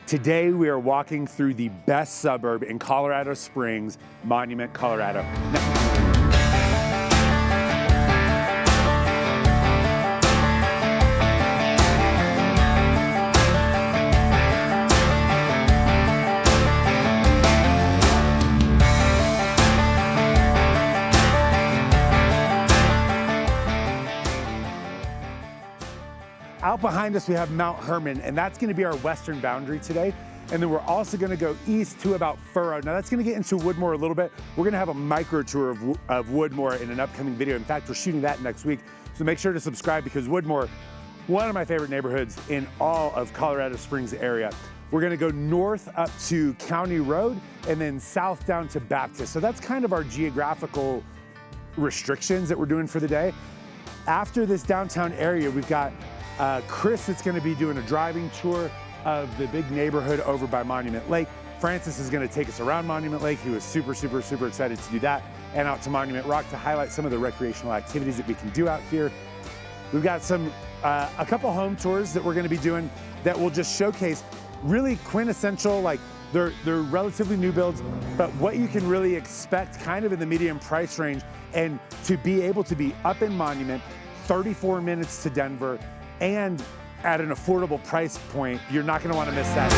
Today we are walking through the best suburb in Colorado Springs, Monument, Colorado. Out behind us, we have Mount Herman, and that's gonna be our western boundary today. And then we're also gonna go east to about Furrow. Now that's gonna get into Woodmore a little bit. We're gonna have a micro tour of Woodmore in an upcoming video. In fact, we're shooting that next week. So make sure to subscribe because Woodmore, one of my favorite neighborhoods in all of Colorado Springs area. We're gonna go north up to County Road and then south down to Baptist. So that's kind of our geographical restrictions that we're doing for the day. After this downtown area, we've got Chris is gonna be doing a driving tour of the big neighborhood over by Monument Lake. Francis is gonna take us around Monument Lake. He was super excited to do that, and out to Monument Rock to highlight some of the recreational activities that we can do out here. We've got a couple home tours that we're gonna be doing that will just showcase really quintessential, like they're relatively new builds, but what you can really expect kind of in the medium price range, and to be able to be up in Monument, 34 minutes to Denver, and at an affordable price point. You're not gonna wanna miss that.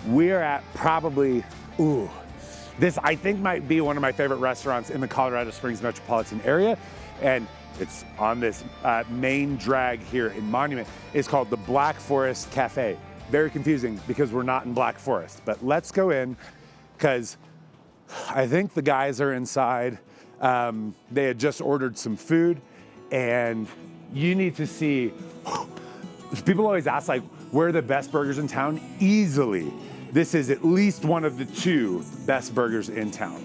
We're at probably, this I think might be one of my favorite restaurants in the Colorado Springs metropolitan area. And it's on this main drag here in Monument. It's called the Black Forest Cafe. Very confusing because we're not in Black Forest, but let's go in because I think the guys are inside. They had just ordered some food and you need to see, people always ask like, where are the best burgers in town? Easily, this is at least one of the 2 best burgers in town.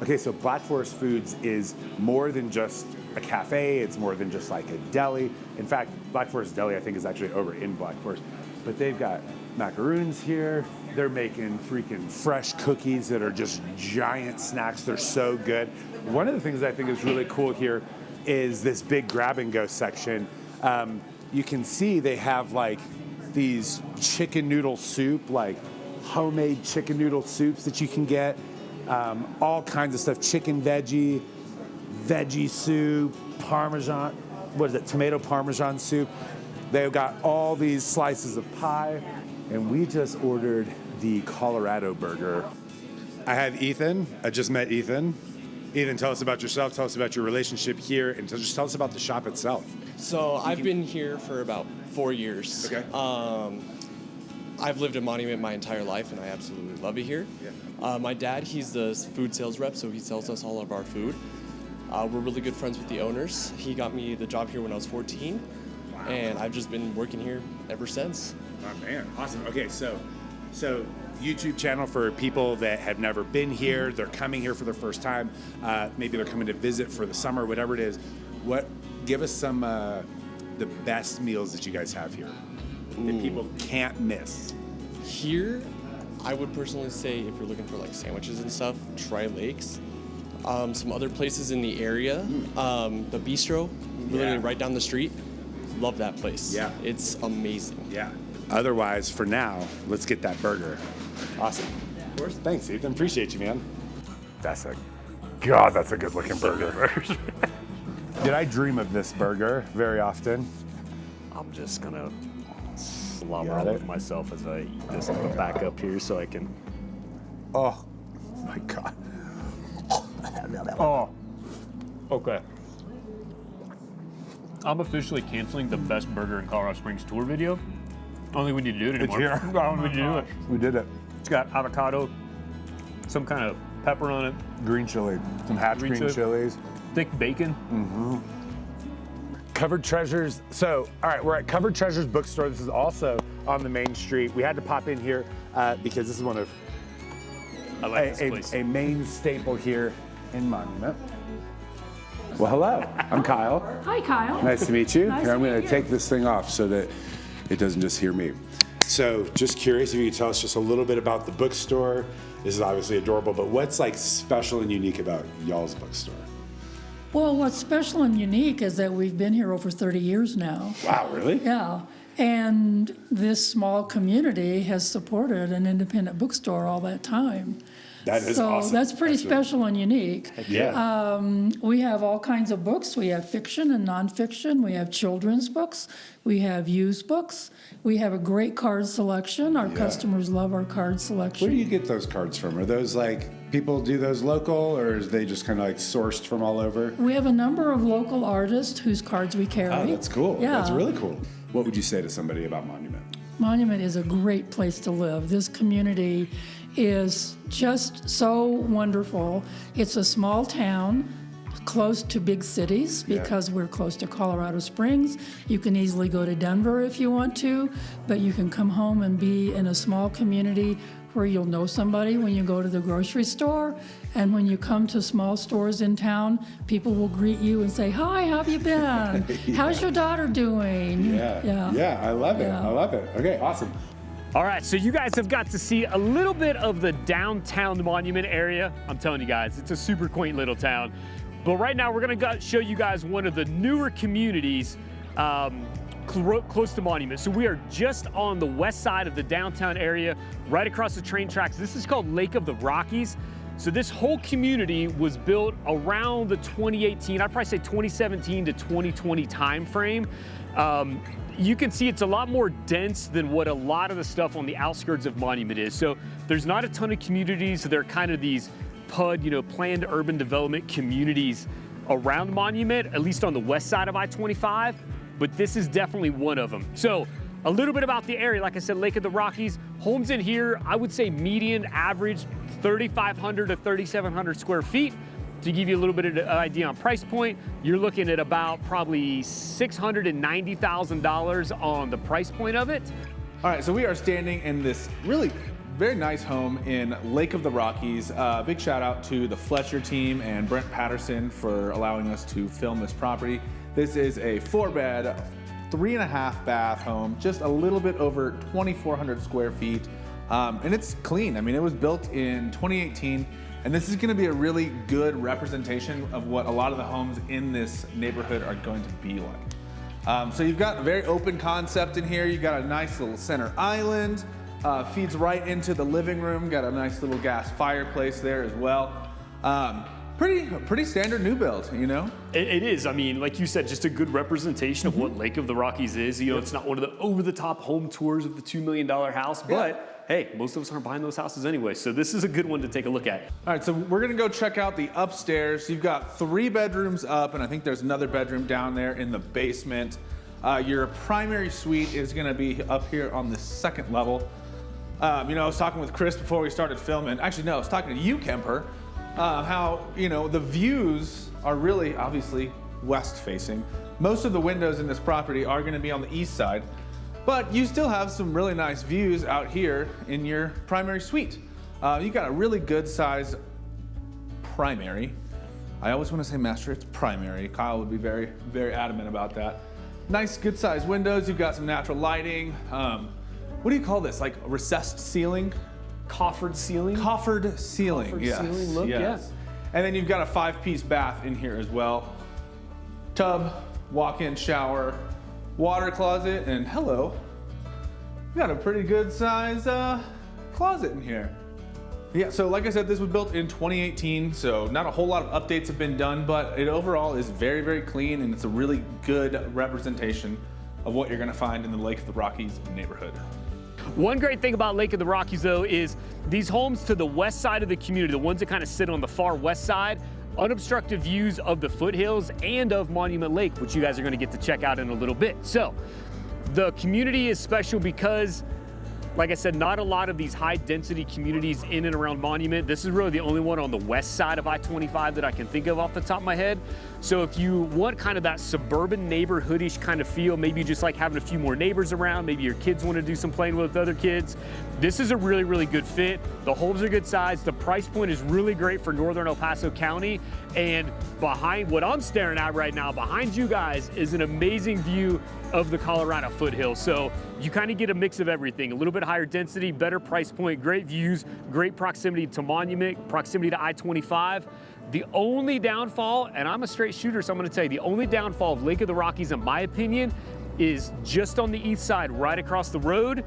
Okay, so Black Forest Foods is more than just a cafe, it's more than just like a deli. In fact, Black Forest Deli, I think, is actually over in Black Forest. But they've got macaroons here. They're making freaking fresh cookies that are just giant snacks. They're so good. One of the things I think is really cool here is this big grab and go section. You can see they have like these chicken noodle soup, like homemade chicken noodle soups that you can get. All kinds of stuff, chicken veggie soup, Parmesan, what is it, tomato Parmesan soup. They've got all these slices of pie, and we just ordered the Colorado burger. I have Ethan, I just met Ethan. Ethan, tell us about yourself, tell us about your relationship here, and just tell us about the shop itself. So I've been here for about 4 years. Okay. I've lived in Monument my entire life, and I absolutely love it here. Yeah. My dad, he's the food sales rep, so he sells us all of our food. We're really good friends with the owners. He got me the job here when I was 14, wow. And I've just been working here ever since. Oh man, awesome. Okay, so YouTube channel for people that have never been here, they're coming here for their first time, maybe they're coming to visit for the summer, whatever it is. Give us some the best meals that you guys have here that people can't miss. Here, I would personally say if you're looking for like sandwiches and stuff, try Lakes. Some other places in the area, the Bistro, literally right down the street. Love that place. Yeah. It's amazing. Yeah. Otherwise, for now, let's get that burger. Awesome. Of course. Thanks, Ethan. Appreciate you, man. That's a good looking burger. Did I dream of this burger very often? I'm just gonna slobber all over myself as I eat this on the back up here so I can. Oh my God. Oh, okay. I'm officially canceling the best burger in Colorado Springs tour video. I don't think we need to do it anymore. It's here. I don't think we need to do it. We did it. It's got avocado, some kind of pepper on it. Green chili, some hatch green chilies. Thick bacon. Mm-hmm. Covered Treasures. So, all right, we're at Covered Treasures bookstore. This is also on the main street. We had to pop in here because this is one of a main staple here in Monument. Well, hello. I'm Kyle. Hi, Kyle. Nice to meet you. Nice Here, I'm to going meet to you. take this thing off so that it doesn't just hear me. So just curious if you could tell us just a little bit about the bookstore. This is obviously adorable, but what's like special and unique about y'all's bookstore? Well, what's special and unique is that we've been here over 30 years now. Wow, really? Yeah. And this small community has supported an independent bookstore all that time. That is so awesome. that's pretty special and unique. Yeah. We have all kinds of books. We have fiction and nonfiction. We have children's books. We have used books. We have a great card selection. Our customers love our card selection. Where do you get those cards from? Are those like people do those local, or is they just kind of like sourced from all over? We have a number of local artists whose cards we carry. Oh, that's cool. Yeah. That's really cool. What would you say to somebody about Monument? Monument is a great place to live. This community is just so wonderful. It's a small town close to big cities because we're close to Colorado Springs. You can easily go to Denver if you want to, but you can come home and be in a small community where you'll know somebody when you go to the grocery store. And when you come to small stores in town, people will greet you and say, "Hi, how have you been? How's your daughter doing?" Yeah, I love it. I love it. Okay, awesome. All right, so you guys have got to see a little bit of the downtown Monument area. I'm telling you guys, it's a super quaint little town. But right now, we're gonna show you guys one of the newer communities close to Monument. So we are just on the west side of the downtown area, right across the train tracks. This is called Lake of the Rockies. So this whole community was built around the 2018, I'd probably say 2017 to 2020 timeframe. You can see it's a lot more dense than what a lot of the stuff on the outskirts of Monument is. So there's not a ton of communities. They're kind of these PUD, planned urban development communities around Monument, at least on the west side of I-25, but this is definitely one of them. So a little bit about the area. Like I said, Lake of the Rockies, homes in here, I would say median average 3,500 to 3,700 square feet. To give you a little bit of an idea on price point, you're looking at about probably $690,000 on the price point of it. All right, so we are standing in this really very nice home in Lake of the Rockies. Big shout out to the Fletcher team and Brent Patterson for allowing us to film this property. This is a 4-bed, 3.5 bath home, just a little bit over 2,400 square feet. And it's clean. I mean, it was built in 2018. And this is going to be a really good representation of what a lot of the homes in this neighborhood are going to be like. So you've got a very open concept in here. You've got a nice little center island, feeds right into the living room. Got a nice little gas fireplace there as well. Pretty standard new build, It is. I mean, like you said, just a good representation of what Lake of the Rockies is. It's not one of the over-the-top home tours of the $2 million house, but hey, most of us aren't buying those houses anyway, so this is a good one to take a look at. All right, so we're gonna go check out the upstairs. You've got 3 bedrooms up, and I think there's another bedroom down there in the basement. Your primary suite is gonna be up here on the 2nd level. I was talking with Chris before we started filming. Actually, no, I was talking to you, Kemper, how, the views are really obviously west facing. Most of the windows in this property are gonna be on the east side, but you still have some really nice views out here in your primary suite. You got a really good size primary. I always want to say master, it's primary. Kyle would be very, very adamant about that. Nice, good sized windows. You've got some natural lighting. What do you call this? Like a recessed ceiling? Coffered ceiling? Coffered ceiling, Coffered yes. ceiling look, yes. And then you've got a 5-piece bath in here as well. Tub, walk-in shower, water closet, and hello, we got a pretty good size closet in here. Yeah, so like I said, this was built in 2018, so not a whole lot of updates have been done, but it overall is very, very clean, and it's a really good representation of what you're gonna find in the Lake of the Rockies neighborhood. One great thing about Lake of the Rockies, though, is these homes to the west side of the community, the ones that kind of sit on the far west side, unobstructed views of the foothills and of Monument Lake, which you guys are going to get to check out in a little bit. So the community is special because, like I said, not a lot of these high density communities in and around Monument. This is really the only one on the west side of I-25 that I can think of off the top of my head. So if you want kind of that suburban neighborhoodish kind of feel, maybe you just like having a few more neighbors around, maybe your kids want to do some playing with other kids, this is a really, really good fit. The homes are good size. The price point is really great for northern El Paso County. And behind what I'm staring at right now, behind you guys, is an amazing view of the Colorado foothills. So you kind of get a mix of everything, a little bit higher density, better price point, great views, great proximity to Monument, proximity to I-25. The only downfall, and I'm a straight shooter, so I'm gonna tell you, the only downfall of Lake of the Rockies, in my opinion, is just on the east side, right across the road,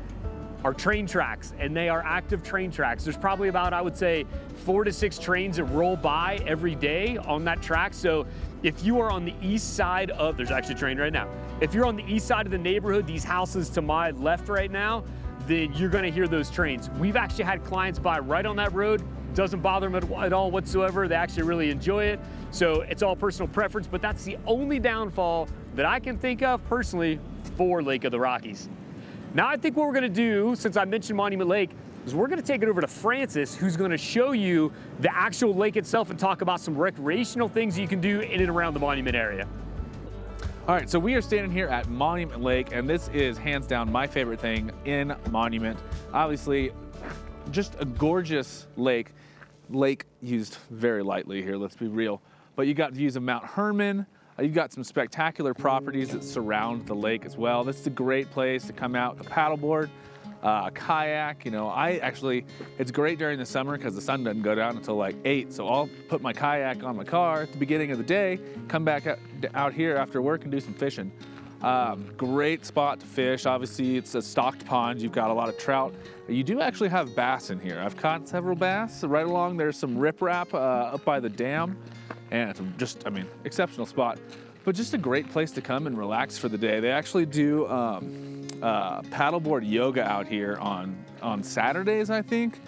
are train tracks, and they are active train tracks. There's probably about, I would say, 4 to 6 trains that roll by every day on that track. So if you are on the east side of, there's actually a train right now. If you're on the east side of the neighborhood, these houses to my left right now, then you're gonna hear those trains. We've actually had clients by right on that road. Doesn't bother them at all whatsoever. They actually really enjoy it. So it's all personal preference, but that's the only downfall that I can think of personally for Lake of the Rockies. Now I think what we're gonna do, since I mentioned Monument Lake, is we're gonna take it over to Francis, who's gonna show you the actual lake itself and talk about some recreational things you can do in and around the Monument area. All right, so we are standing here at Monument Lake, and this is hands down my favorite thing in Monument. Obviously, just a gorgeous lake. Lake used very lightly here, let's be real. But you got views of Mount Herman. You've got some spectacular properties that surround the lake as well. This is a great place to come out, a paddleboard, kayak. You know, it's great during the summer because the sun doesn't go down until like 8. So I'll put my kayak on my car at the beginning of the day, come back out here after work and do some fishing. Great spot to fish. Obviously, it's a stocked pond. You've got a lot of trout. You do actually have bass in here. I've caught several bass. Right along there's some riprap up by the dam. And it's just, I mean, exceptional spot. But just a great place to come and relax for the day. They actually do paddleboard yoga out here on Saturdays, I think.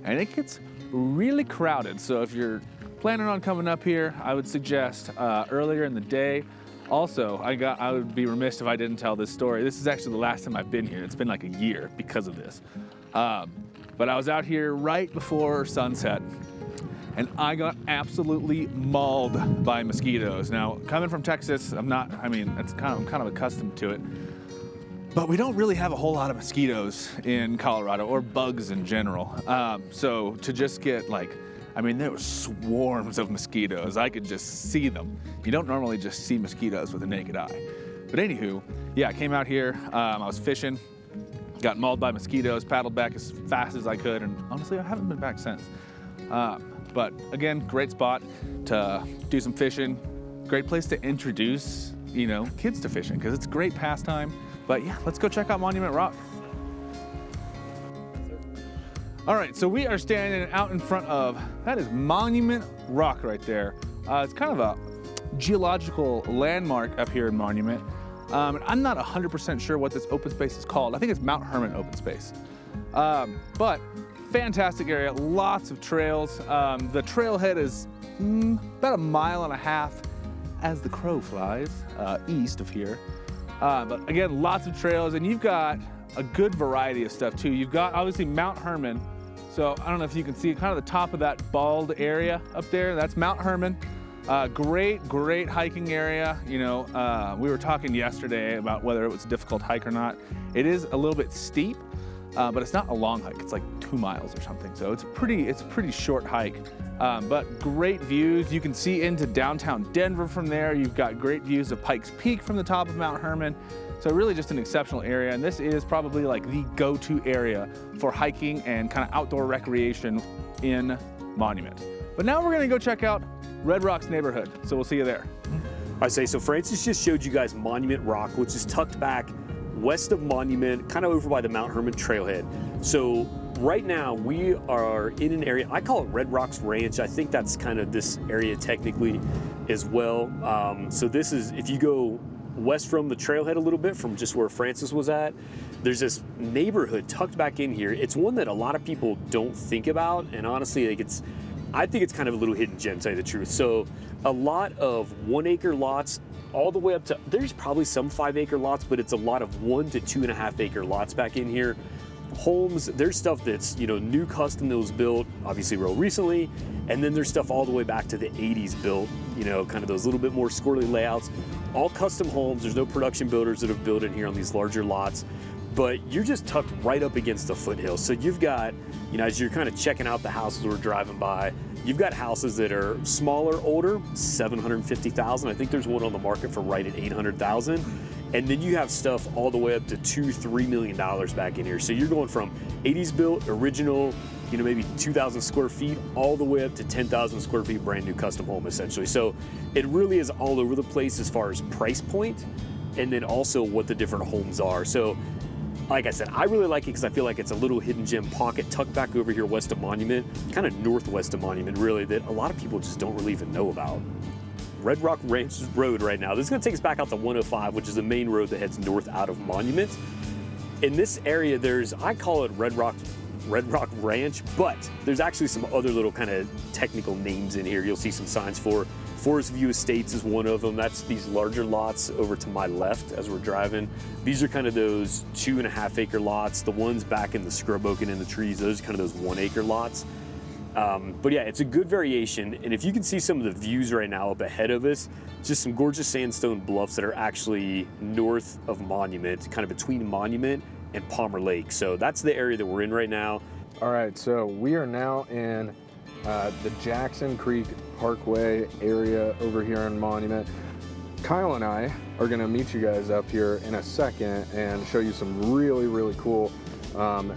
And it gets really crowded. So if you're planning on coming up here, I would suggest earlier in the day. Also, I would be remiss if I didn't tell this story. This is actually the last time I've been here. It's been like a year because of this. But I was out here right before sunset, and I got absolutely mauled by mosquitoes. Now, coming from Texas, I'm kind of accustomed to it. But we don't really have a whole lot of mosquitoes in Colorado, or bugs in general. So to just get there were swarms of mosquitoes. I could just see them. You don't normally just see mosquitoes with the naked eye. But anywho, yeah, I came out here, I was fishing, got mauled by mosquitoes, paddled back as fast as I could, and honestly, I haven't been back since. But again, great spot to do some fishing, great place to introduce, kids to fishing, because it's a great pastime. But yeah, let's go check out Monument Rock. All right, so we are standing out in front of, that is Monument Rock right there. It's kind of a geological landmark up here in Monument. And I'm not 100% sure what this open space is called. I think it's Mount Herman Open Space. But fantastic area, lots of trails. The trailhead is about 1.5 miles as the crow flies east of here. But again, lots of trails, and you've got a good variety of stuff too. You've got obviously Mount Herman. So I don't know if you can see kind of the top of that bald area up there. That's Mount Herman. Great hiking area. We were talking yesterday about whether it was a difficult hike or not. It is a little bit steep, but it's not a long hike. It's like 2 miles or something. So it's a pretty short hike, but great views. You can see into downtown Denver from there. You've got great views of Pikes Peak from the top of Mount Herman. So really just an exceptional area, and this is probably like the go-to area for hiking and kind of outdoor recreation in Monument. But now we're gonna go check out Red Rock's neighborhood, so we'll see you there. So Francis just showed you guys Monument Rock, which is tucked back west of Monument, kind of over by the Mount Herman trailhead. So right now we are in an area, I call it Red Rock's Ranch. I think that's kind of this area technically as well. So this is, if you go west from the trailhead a little bit, from just where Francis was at, there's this neighborhood tucked back in here. It's one that a lot of people don't think about, and honestly, I think it's kind of a little hidden gem, to tell you the truth. So a lot of 1 acre lots, all the way up to, there's probably some 5 acre lots, but it's a lot of 1 to 2.5 acre lots back in here. Homes, there's stuff that's, new custom that was built, obviously real recently, and then there's stuff all the way back to the 80s built, kind of those little bit more squirrely layouts. All custom homes. There's no production builders that have built in here on these larger lots, but you're just tucked right up against the foothills. So you've got, as you're kind of checking out the houses we're driving by, you've got houses that are smaller, older, $750,000. I think there's one on the market for right at $800,000. And then you have stuff all the way up to $2-3 million back in here. So you're going from 80s built, original, maybe 2,000 square feet, all the way up to 10,000 square feet, brand new custom home, essentially. So it really is all over the place as far as price point, and then also what the different homes are. So, like I said, I really like it because I feel like it's a little hidden gem pocket tucked back over here west of Monument, kind of northwest of Monument, really, that a lot of people just don't really even know about. Red Rock Ranch Road right now. This is gonna take us back out to 105, which is the main road that heads north out of Monument. In this area, I call it Red Rock Ranch, but there's actually some other little kind of technical names in here. You'll see some signs for Forest View Estates is one of them. That's these larger lots over to my left as we're driving. These are kind of those 2.5 acre lots. The ones back in the scrub oak and in the trees, those are kind of those 1 acre lots. But yeah, it's a good variation. And if you can see some of the views right now up ahead of us, just some gorgeous sandstone bluffs that are actually north of Monument, kind of between Monument and Palmer Lake. So that's the area that we're in right now. All right, so we are now in the Jackson Creek Parkway area over here in Monument. Kyle and I are gonna meet you guys up here in a second and show you some really, really cool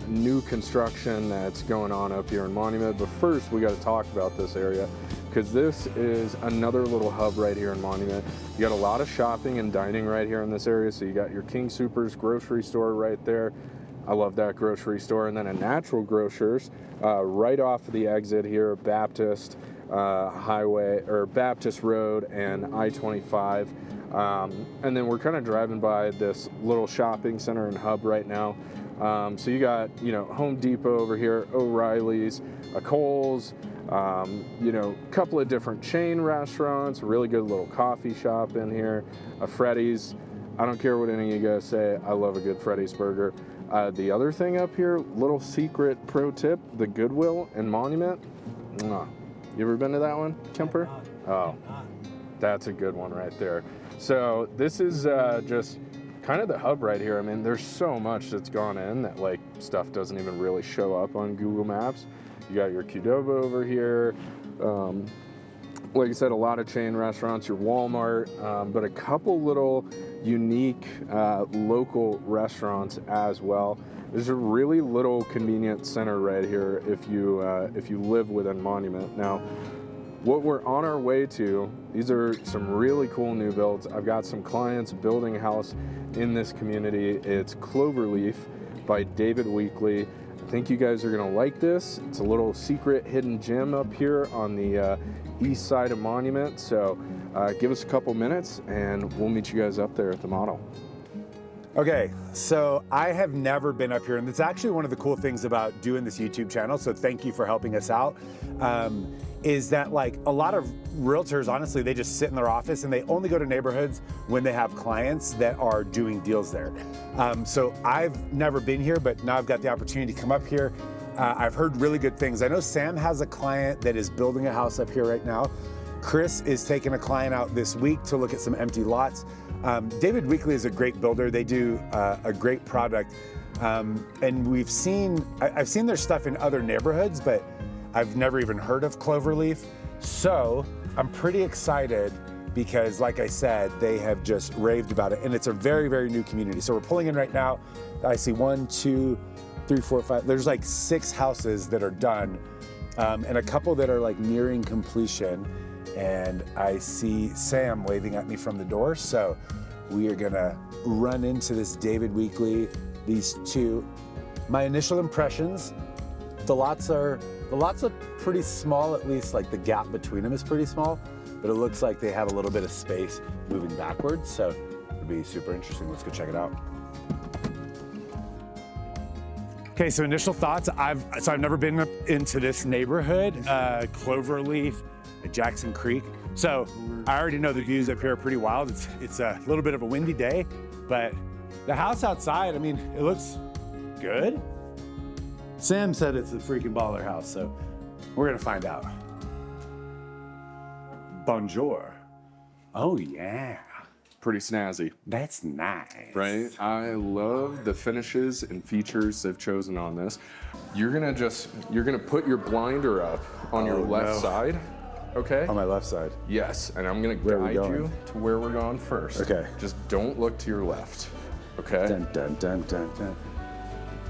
new construction that's going on up here in Monument. But first, we got to talk about this area because this is another little hub right here in Monument. You got a lot of shopping and dining right here in this area. So you got your King Soopers grocery store right there. I love that grocery store. And then a Natural Grocers right off of the exit here, Baptist Highway or Baptist Road and I-25. And then we're kind of driving by this little shopping center and hub right now. So you got, Home Depot over here, O'Reilly's, a Kohl's, a couple of different chain restaurants, a really good little coffee shop in here, a Freddy's. I don't care what any of you guys say, I love a good Freddy's burger. The other thing up here, little secret pro tip, the Goodwill and Monument. Mwah. You ever been to that one, Kemper? Oh, that's a good one right there. So this is just kind of the hub right here. I mean, there's so much that's gone in that stuff doesn't even really show up on Google Maps. You got your Qdoba over here. Like I said, a lot of chain restaurants, your Walmart, but a couple little unique local restaurants as well. There's a really little convenient center right here if you live within Monument. Now, what we're on our way to, these are some really cool new builds. I've got some clients building a house in this community. It's Cloverleaf by David Weekley. I think you guys are gonna like this. It's a little secret hidden gem up here on the east side of Monument. So give us a couple minutes and we'll meet you guys up there at the model. Okay, so I have never been up here, and it's actually one of the cool things about doing this YouTube channel, so thank you for helping us out, is that a lot of realtors, honestly, they just sit in their office and they only go to neighborhoods when they have clients that are doing deals there. So I've never been here, but now I've got the opportunity to come up here. I've heard really good things. I know Sam has a client that is building a house up here right now. Chris is taking a client out this week to look at some empty lots. David Weekley is a great builder. They do a great product. And I've seen their stuff in other neighborhoods, but I've never even heard of Cloverleaf. So I'm pretty excited because, like I said, they have just raved about it. And it's a very, very new community. So we're pulling in right now. I see 1, 2, 3, 4, 5. There's 6 houses that are done and a couple that are nearing completion. And I see Sam waving at me from the door. So we are gonna run into this David Weekley, these two. My initial impressions, the lots are pretty small, at least the gap between them is pretty small, but it looks like they have a little bit of space moving backwards. So it'll be super interesting. Let's go check it out. Okay, so initial thoughts. I've never been up into this neighborhood, Cloverleaf, Jackson Creek. So I already know the views up here are pretty wild. It's a little bit of a windy day, but the house outside, I mean, it looks good. Sam said it's a freaking baller house, so we're gonna find out. Bonjour. Oh yeah. Pretty snazzy. That's nice. Right? I love the finishes and features they've chosen on this. You're gonna put your blinder up on your left side. okay? On my left side. Yes, and I'm gonna Where are we guide going? you to where we're going first. Okay. Just don't look to your left, okay? Dun, dun, dun, dun, dun.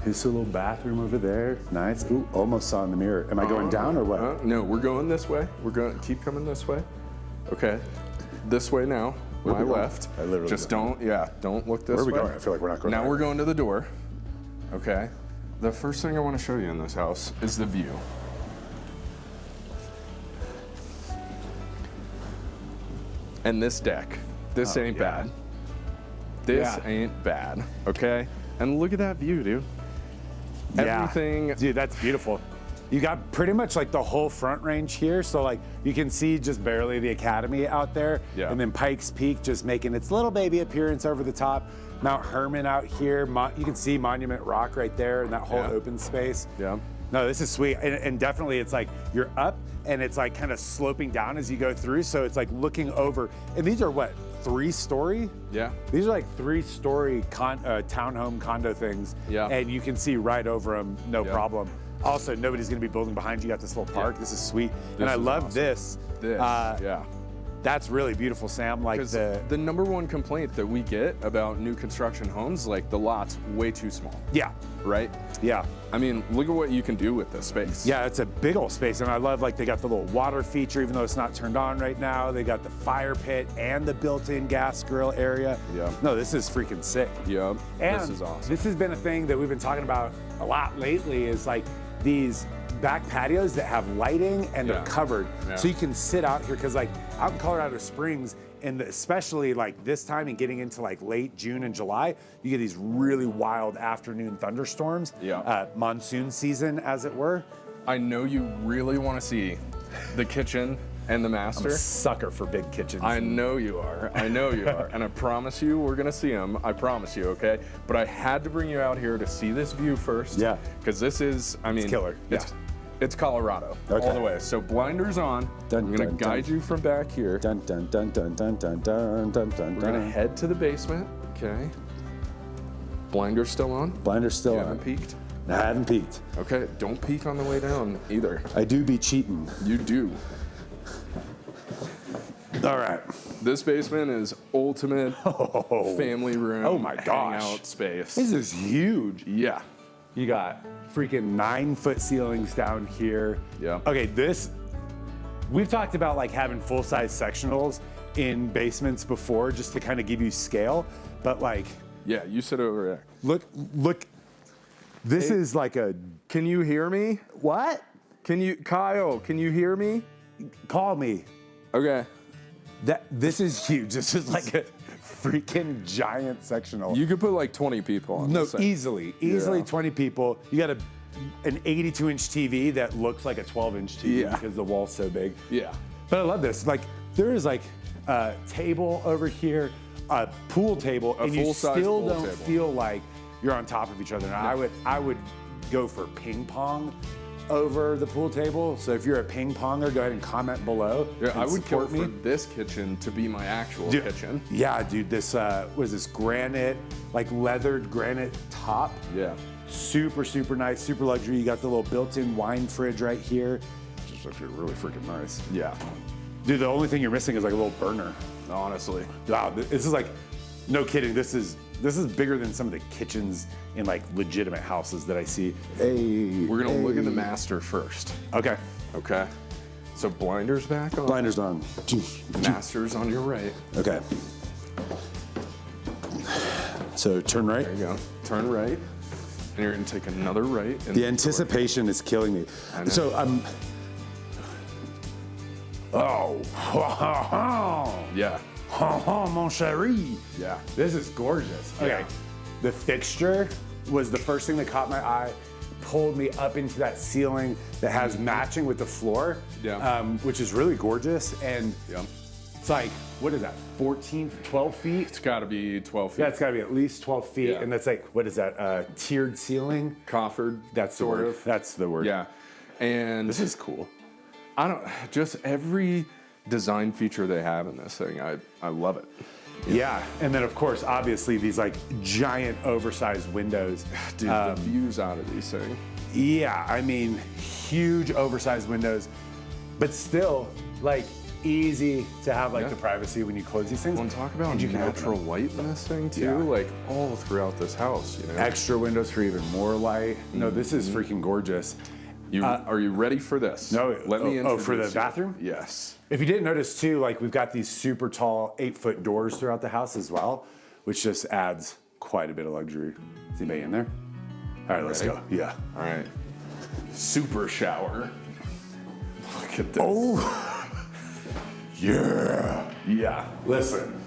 Here's a little bathroom over there. Nice. Ooh, almost saw in the mirror. Am I going down or what? No, we're going this way. We're going to keep coming this way. Okay. This way now. Where My we going? left. I literally just don't- don't look this way. Where are we going? I feel like we're not going Now back. we're going to the door. Okay. The first thing I want to show you in this house is the view. And this deck. This ain't bad. This ain't bad. Okay. And look at that view, dude. Everything. Dude, that's beautiful. You got pretty much like the whole front range here. So like you can see just barely the Academy out there. Yeah. And then Pikes Peak just making its little baby appearance over the top. Mount Herman out here. You can see Monument Rock right there in that whole open space. Yeah. No, this is sweet. And definitely it's like you're up and it's like kind of sloping down as you go through. So it's like looking over. And these are what, 3-story? Yeah. These are like 3-story townhome condo things. Yeah. And you can see right over them, no problem. Also, nobody's gonna be building behind you. You got this little park. This is sweet. And I love awesome. this. Yeah. That's really beautiful, Sam. Like Because the number one complaint that we get about new construction homes, like the lot's way too small, yeah, right? yeah. I mean, look at what you can do with this space. Yeah, it's a big old space, and I love like they got the little water feature, even though it's not turned on right now. They got the fire pit and the built-in gas grill area. Yeah. No, this is freaking sick. Yeah. And This is awesome. this has been a thing that we've been talking about a lot lately. Is like these back patios that have lighting and they're covered, so you can sit out here. Because like out in Colorado Springs, and especially like this time and getting into like late June and July, you get these really wild afternoon thunderstorms. Yeah. Monsoon season, as it were. I know you really want to see the kitchen and the master. I'm a sucker for big kitchens. I know you are. I know you are. And I promise you, we're going to see them. I promise you, okay? But I had to bring you out here to see this view first. Yeah. Because this is, I mean, It's killer. It's Colorado Okay. all the way. So blinders on. Dun, I'm going dun, to guide dun. you from back here. Dun dun dun dun dun dun dun dun dun. We're going to head to the basement. Okay. Blinders still on? Blinders still You on. haven't peeked? I haven't peeked. Okay. Don't peek on the way down either. I do be cheating. You do. All right. This basement is ultimate family room. Oh my gosh. Hangout space. This is huge. Yeah. You got freaking 9-foot ceilings down here. Yeah. Okay, we've talked about like having full-size sectionals in basements before just to kind of give you scale, but like, Yeah, you sit over there. look, this is like a, Can you hear me? what? Kyle, can you hear me? Call me. Okay. This is huge. This is like a freaking giant sectional. You could put like 20 people on No, this thing. easily Yeah. 20 people. You got an 82-inch TV that looks like a 12-inch TV Yeah. because the wall's so big. Yeah. But I love this. Like, there is like a table over here, a pool table, and you full-size still pool don't table. feel like you're on top of each other. Now, I would go for ping pong over the pool table. So if you're a ping ponger, go ahead and comment below. Yeah, and I would kill support me. for this kitchen to be my actual Dude, kitchen. Yeah, dude, this was this granite, like leathered granite top. Yeah. Super, super nice, super luxury. You got the little built-in wine fridge right here. Just actually really freaking nice. Yeah. Dude, the only thing you're missing is like a little burner. Honestly. Wow, this is like, no kidding. This is bigger than some of the kitchens in like legitimate houses that I see. Hey, We're going to look at the master first. Okay, Okay. So blinders back on. blinders on. Master's on your right. Okay. So turn right. There you go. Turn right. And you're going to take another right. And The anticipation is killing me. I know. So oh, Yeah. mon chéri. Yeah. This is gorgeous. Okay. Yeah. The fixture was the first thing that caught my eye, pulled me up into that ceiling that has matching with the floor, Yeah. which is really gorgeous. And Yeah. it's like, what is that, 14, 12 feet? It's got to be 12 feet. Yeah, it's gotta be at least 12 feet. Yeah. And that's like, what is that, tiered ceiling? Coffered. That's the sort word. of. That's the word. Yeah. And This is cool. just every design feature they have in this thing, I love it. Yeah, and then of course, obviously these like giant oversized windows. Dude, the views out of these things. Yeah, I mean, huge oversized windows, but still, like easy to have like the privacy when you close these things. Well, and talk about And you can open natural them. light in this thing too, Yeah. like all throughout this house, you know. Extra windows for even more light. No, this is freaking gorgeous. Are you ready for this? No, Let me oh, for the introduce you. bathroom? Yes. If you didn't notice too, like we've got these super tall 8-foot doors throughout the house as well, which just adds quite a bit of luxury. Is anybody in there? All right, let's Ready? go. Yeah. All right. Super shower. Look at this. Oh, yeah. Yeah. Listen.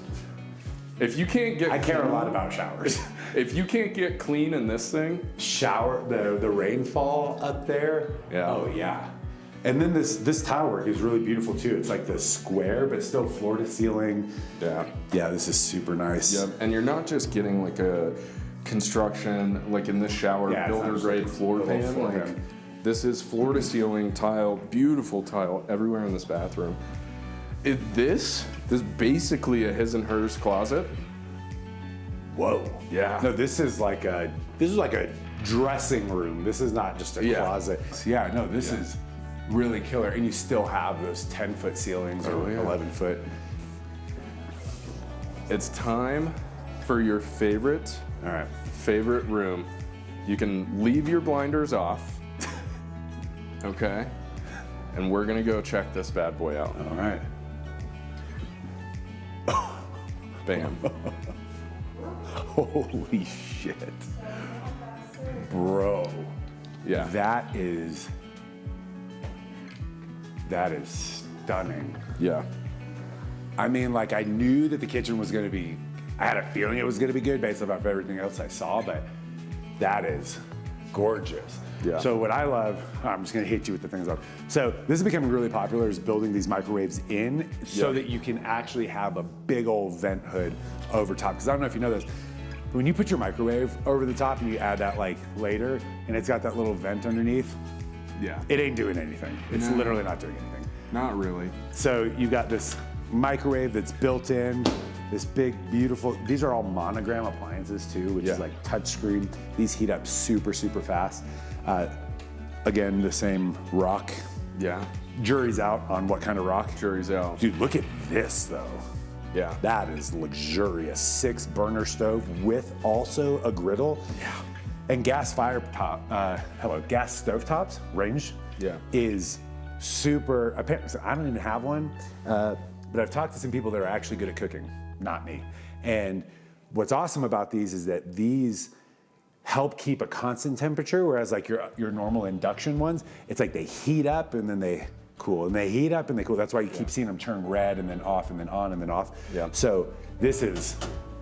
If you can't get I care a lot about showers. If you can't get clean in this thing, Shower, the rainfall up there. Yeah. Oh yeah. And then this tile work is really beautiful too. It's like the square, but still floor to ceiling. yeah. Yeah, this is super nice. Yep. And you're not just getting like a construction, like in this shower, Yeah, it's not builder just grade like floor a little pan. floor Like pan. this is floor to ceiling tile, beautiful tile everywhere in this bathroom. This is basically a his and hers closet. Whoa. Yeah. No, this is like a dressing room. This is not just a Yeah. closet. Yeah, no, this is really killer. And you still have those 10-foot ceilings or Oh, yeah. 11-foot. It's time for your favorite All right. room. You can leave your blinders off. Okay? And we're gonna go check this bad boy out. All right. Bam. Holy shit. Bro. Yeah. That is stunning. Yeah. I mean, like I knew that the kitchen was gonna be, I had a feeling it was gonna be good based off everything else I saw, but that is gorgeous. Yeah. So what I love, I'm just gonna hit you with the things I love. So this is becoming really popular, is building these microwaves in so that you can actually have a big old vent hood over top. Because I don't know if you know this, but when you put your microwave over the top and you add that like later, and it's got that little vent underneath, Yeah. it ain't doing anything. It's No. literally not doing anything. Not really. So you've got this microwave that's built in, this big, beautiful, these are all monogram appliances too, which is like touchscreen. These heat up super, super fast. Again, the same rock. Yeah. Jury's out on what kind of rock. Jury's out. Dude, look at this though. Yeah. That is luxurious. 6-burner stove with also a griddle. Yeah. And gas gas stovetops range is super, apparently, I don't even have one, but I've talked to some people that are actually good at cooking, not me. And what's awesome about these is that these help keep a constant temperature, whereas like your normal induction ones, it's like they heat up and then they cool, and they heat up and they cool. That's why you keep seeing them turn red and then off and then on and then off. Yeah. So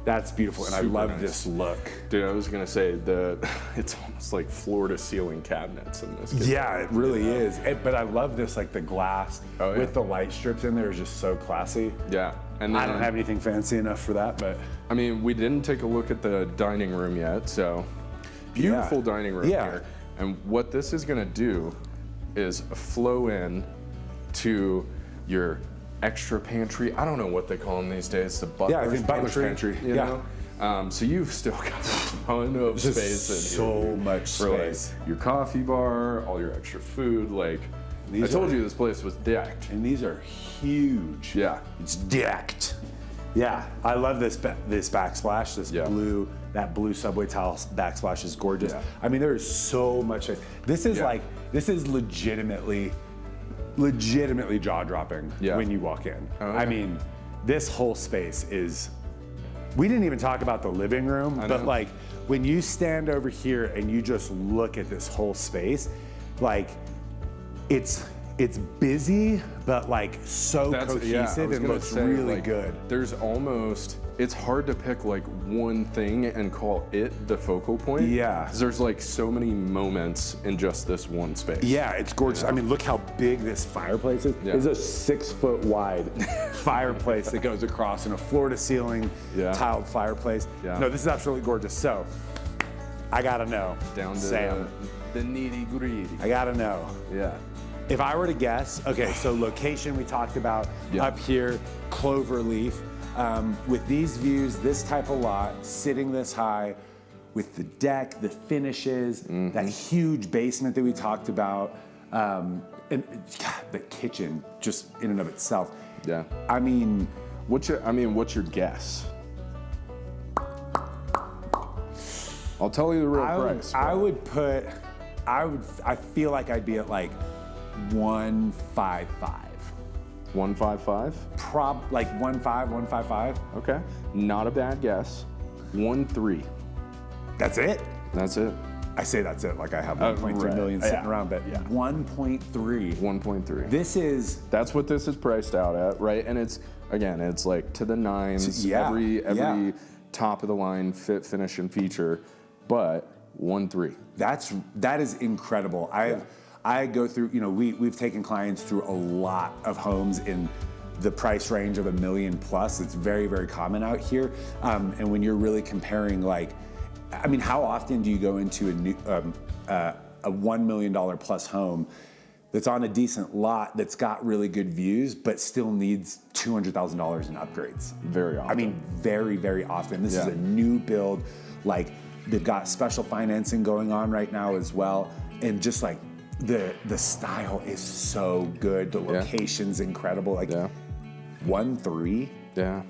that's beautiful, and I Super love nice. this look. Dude, I was gonna say it's almost like floor to ceiling cabinets in this kitchen. Yeah, it really is. But I love this, like the glass with the light strips in there is just so classy. Yeah. And I don't have anything fancy enough for that, but I mean, we didn't take a look at the dining room yet, so beautiful dining room here. And what this is gonna do is flow in to your extra pantry. I don't know what they call them these days. The butler's I think butler's pantry. You know? So you've still got a ton of Just space in so here. much For space. like your coffee bar, all your extra food. Like I told you, this place was decked. And these are huge. Yeah. It's decked. Yeah, I love this backsplash, that blue subway tile backsplash is gorgeous. Yeah. I mean, there is so much. This is this is legitimately jaw-dropping when you walk in. I mean, this whole space is, we didn't even talk about the living room, but like when you stand over here and you just look at this whole space, like it's busy, but like so cohesive and looks really good. There's almost, it's hard to pick like one thing and call it the focal point. Yeah. 'Cause there's like so many moments in just this one space. Yeah, it's gorgeous. I mean, look how big this fireplace is. Yeah. It's a 6-foot wide fireplace that goes across in a floor to ceiling tiled fireplace. Yeah. No, this is absolutely gorgeous. So, I gotta know, Down to Sam, the nitty gritty. I gotta know. Yeah. If I were to guess, okay, so location we talked about up here, Cloverleaf. With these views, this type of lot, sitting this high, with the deck, the finishes, that huge basement that we talked about, And God, the kitchen, just in and of itself. Yeah. I mean, what's your guess? I'll tell you the real price. I feel like I'd be at like 155. 155? Like 155. Okay. Not a bad guess. 13. That's it? That's it. I say that's it, like I have 1.3 million sitting around, but 1.3. 1.3. That's what this is priced out at, right? And it's like to the nines, every top of the line fit, finish, and feature, but 1.3. That is incredible. I go through, we've taken clients through a lot of homes in the price range of $1 million plus. It's very, very common out here. And when you're really comparing, how often do you go into a $1 million plus home that's on a decent lot that's got really good views, but still needs $200,000 in upgrades? Very often. Very, very often. This is a new build. Like, they've got special financing going on right now as well. And just like the style is so good. The location's incredible. 1.3? Yeah.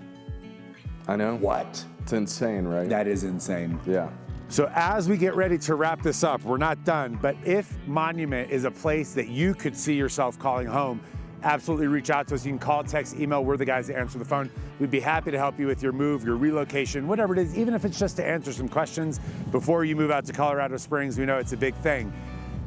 I know. What? It's insane, right? That is insane. Yeah. So as we get ready to wrap this up, we're not done, but if Monument is a place that you could see yourself calling home, absolutely reach out to us. You can call, text, email. We're the guys that answer the phone. We'd be happy to help you with your move, your relocation, whatever it is, even if it's just to answer some questions before you move out to Colorado Springs. We know it's a big thing.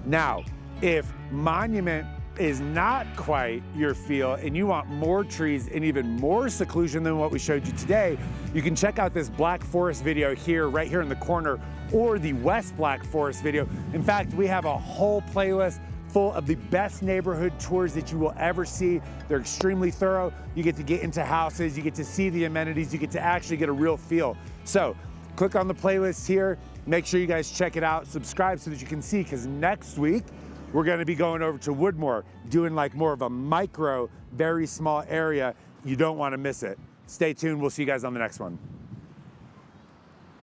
Now, if Monument is not quite your feel and you want more trees and even more seclusion than what we showed you today, you can check out this Black Forest video here, right here in the corner, or the West Black Forest video. In fact, we have a whole playlist full of the best neighborhood tours that you will ever see. They're extremely thorough. You get to get into houses, you get to see the amenities, you get to actually get a real feel. So click on the playlist here, make sure you guys check it out, subscribe so that you can see, because next week, we're gonna be going over to Woodmore, doing like more of a micro, very small area. You don't wanna miss it. Stay tuned, we'll see you guys on the next one.